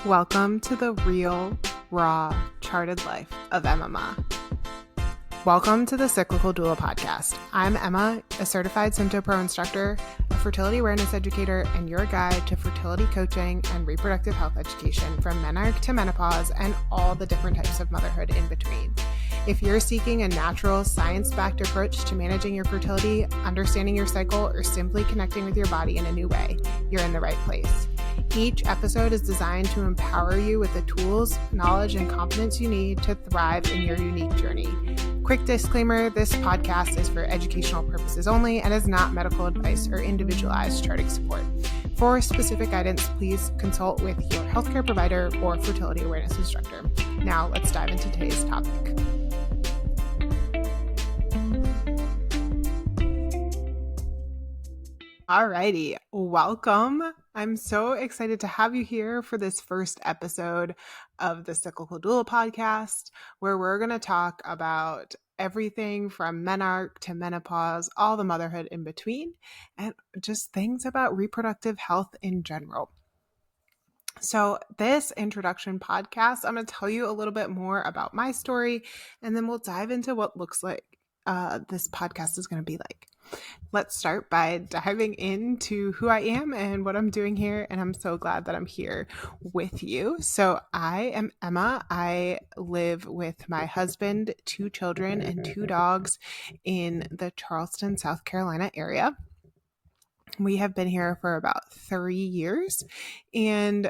Welcome to the real, raw, charted life of Emmamma. Welcome to the Cyclical Doula Podcast. I'm Emma, a certified Sympto-Pro instructor, a fertility awareness educator, and your guide to fertility coaching and reproductive health education from menarche to menopause and all the different types of motherhood in between. If you're seeking a natural, science-backed approach to managing your fertility, understanding your cycle, or simply connecting with your body in a new way, you're in the right place. Each episode is designed to empower you with the tools, knowledge, and confidence you need to thrive in your unique journey. Quick disclaimer, this podcast is for educational purposes only and is not medical advice or individualized charting support. For specific guidance, please consult with your healthcare provider or fertility awareness instructor. Now let's dive into today's topic. Alrighty, welcome. I'm so excited to have you here for this first episode of the Cyclical Doula Podcast, where we're going to talk about everything from menarche to menopause, all the motherhood in between, and just things about reproductive health in general. So this introduction podcast, I'm going to tell you a little bit more about my story, and then we'll dive into what looks like this podcast is going to be like. Let's start by diving into who I am and what I'm doing here, and I'm so glad that I'm here with you. So I am Emma. I live with my husband, 2 children, and 2 dogs in the Charleston, South Carolina area. We have been here for about 3 years, and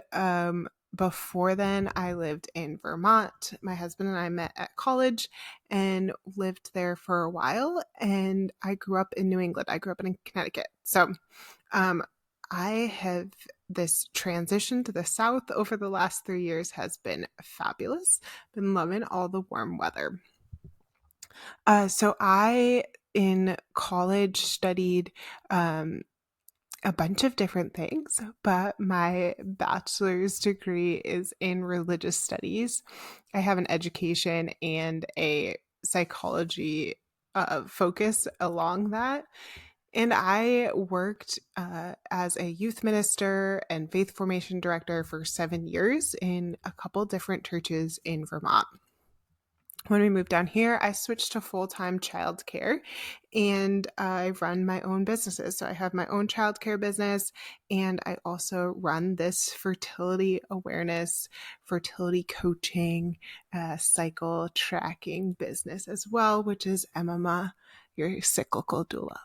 before then, I lived in Vermont. My husband and I met at college and lived there for a while, and I grew up in New England. I grew up in Connecticut. So this transition to the South over the last 3 years has been fabulous. Been loving all the warm weather. So I, in college, studied a bunch of different things, but my bachelor's degree is in religious studies. I have an education and a psychology focus along that. And I worked as a youth minister and faith formation director for 7 years in a couple different churches in Vermont. When we moved down here, I switched to full-time childcare, and I run my own businesses. So I have my own childcare business, and I also run this fertility awareness, fertility coaching, cycle tracking business as well, which is Emmamma, your cyclical doula.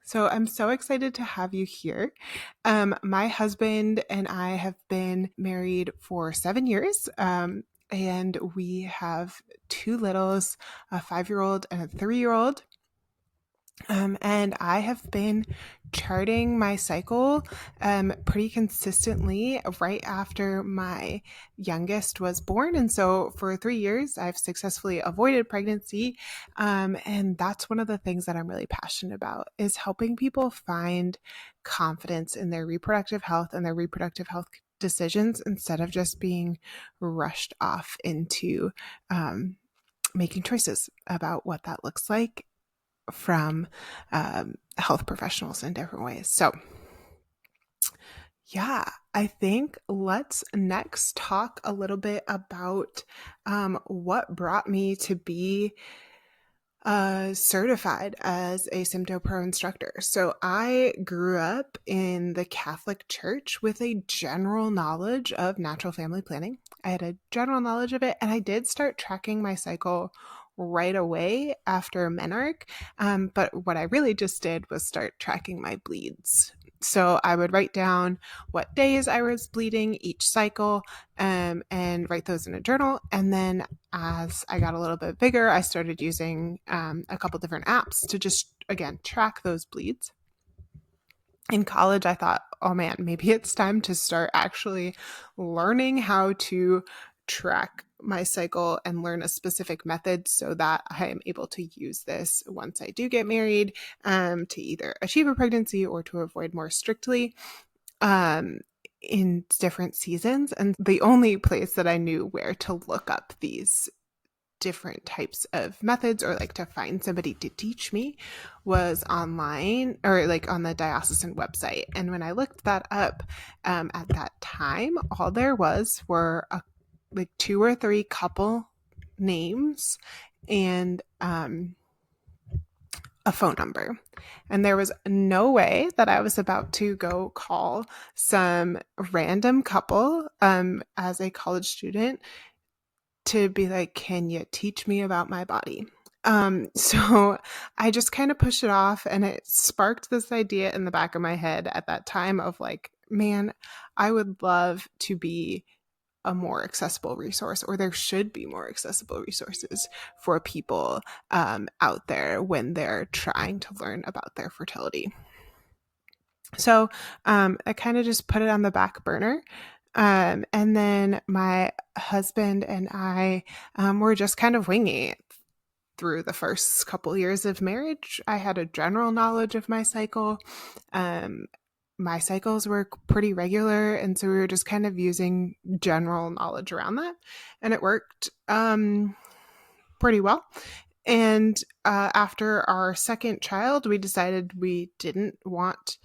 So I'm so excited to have you here. My husband and I have been married for 7 years. And we have 2 littles, a 5-year-old and a 3-year-old. And I have been charting my cycle pretty consistently right after my youngest was born. And so for 3 years, I've successfully avoided pregnancy. And that's one of the things that I'm really passionate about, is helping people find confidence in their reproductive health and their reproductive health decisions instead of just being rushed off into making choices about what that looks like from health professionals in different ways. So yeah, I think let's next talk a little bit about what brought me to be certified as a Sympto-Pro instructor. So I grew up in the Catholic Church with a general knowledge of natural family planning. I had a general knowledge of it, and I did start tracking my cycle right away after menarche. But what I really just did was start tracking my bleeds. So I would write down what days I was bleeding each cycle, and write those in a journal. And then as I got a little bit bigger, I started using a couple different apps to just, again, track those bleeds. In college, I thought, oh man, maybe it's time to start actually learning how to track my cycle and learn a specific method so that I am able to use this once I do get married to either achieve a pregnancy or to avoid more strictly in different seasons. And the only place that I knew where to look up these different types of methods or like to find somebody to teach me was online or like on the diocesan website. And when I looked that up at that time, all there were like 2 or 3 couple names and a phone number. And there was no way that I was about to go call some random couple as a college student to be like, can you teach me about my body? So I just kind of pushed it off, and it sparked this idea in the back of my head at that time of like, man, I would love to be a more accessible resource, or there should be more accessible resources for people out there when they're trying to learn about their fertility. So I kind of just put it on the back burner. And then my husband and I were just kind of winging it through the first couple years of marriage. I had a general knowledge of my cycle. My cycles were pretty regular, and so we were just kind of using general knowledge around that, and it worked pretty well. And after our second child, we decided we didn't want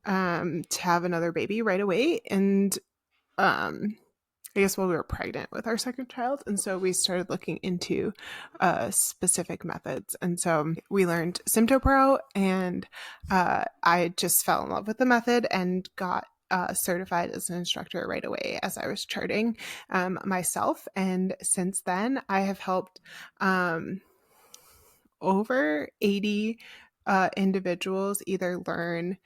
to have another baby right away, and I guess while we were pregnant with our second child. And so we started looking into specific methods. And so we learned SymptoPro, and I just fell in love with the method and got certified as an instructor right away as I was charting myself. And since then, I have helped over 80 individuals either learn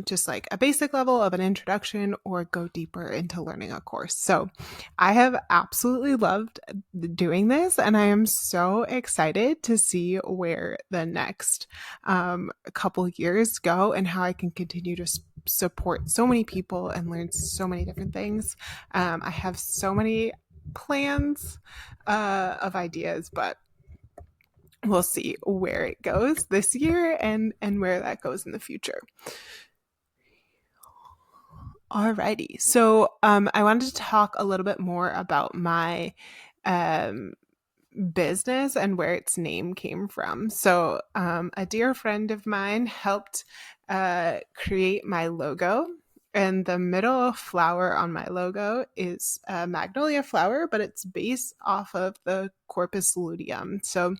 just like a basic level of an introduction or go deeper into learning a course. So I have absolutely loved doing this, and I am so excited to see where the next couple years go and how I can continue to support so many people and learn so many different things. I have so many plans of ideas, but we'll see where it goes this year and where that goes in the future. Alrighty. So I wanted to talk a little bit more about my business and where its name came from. So a dear friend of mine helped create my logo. And the middle flower on my logo is a magnolia flower, but it's based off of the corpus luteum. So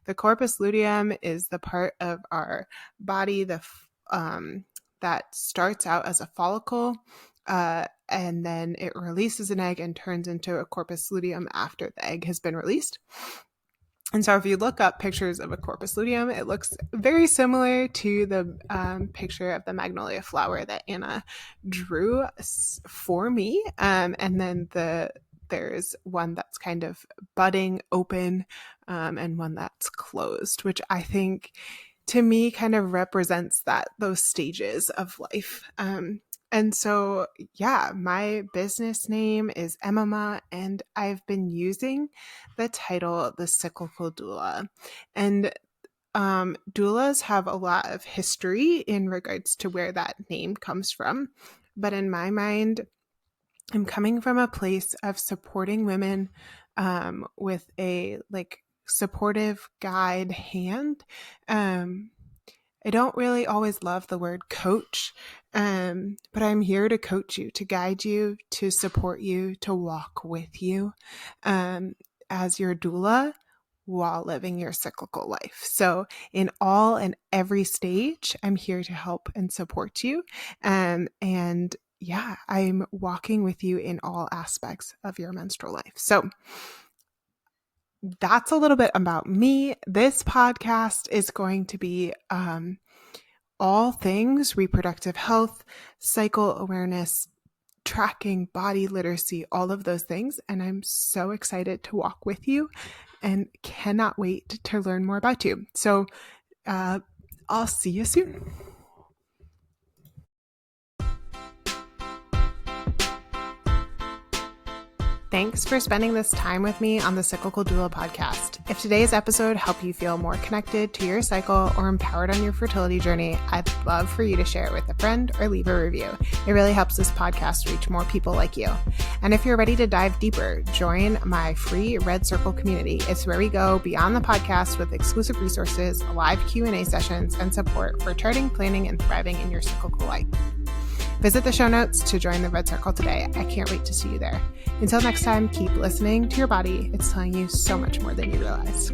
the corpus luteum is the part of our body that starts out as a follicle, and then it releases an egg and turns into a corpus luteum after the egg has been released. And so if you look up pictures of a corpus luteum, it looks very similar to the picture of the magnolia flower that Anna drew for me. And then there's one that's kind of budding open and one that's closed, which I think to me kind of represents those stages of life. And so, yeah, my business name is Emmamma, and I've been using the title The Cyclical Doula. And doulas have a lot of history in regards to where that name comes from. But in my mind, I'm coming from a place of supporting women with a supportive guide hand. I don't really always love the word coach, but I'm here to coach you, to guide you, to support you, to walk with you as your doula while living your cyclical life. So in all and every stage, I'm here to help and support you. And yeah, I'm walking with you in all aspects of your menstrual life. So that's a little bit about me. This podcast is going to be all things reproductive health, cycle awareness, tracking, body literacy, all of those things. And I'm so excited to walk with you and cannot wait to learn more about you. So I'll see you soon. Thanks for spending this time with me on the Cyclical Doula Podcast. If today's episode helped you feel more connected to your cycle or empowered on your fertility journey, I'd love for you to share it with a friend or leave a review. It really helps this podcast reach more people like you. And if you're ready to dive deeper, join my free Red Circle community. It's where we go beyond the podcast with exclusive resources, live Q&A sessions, and support for charting, planning, and thriving in your cyclical life. Visit the show notes to join the Red Circle today. I can't wait to see you there. Until next time, keep listening to your body. It's telling you so much more than you realize.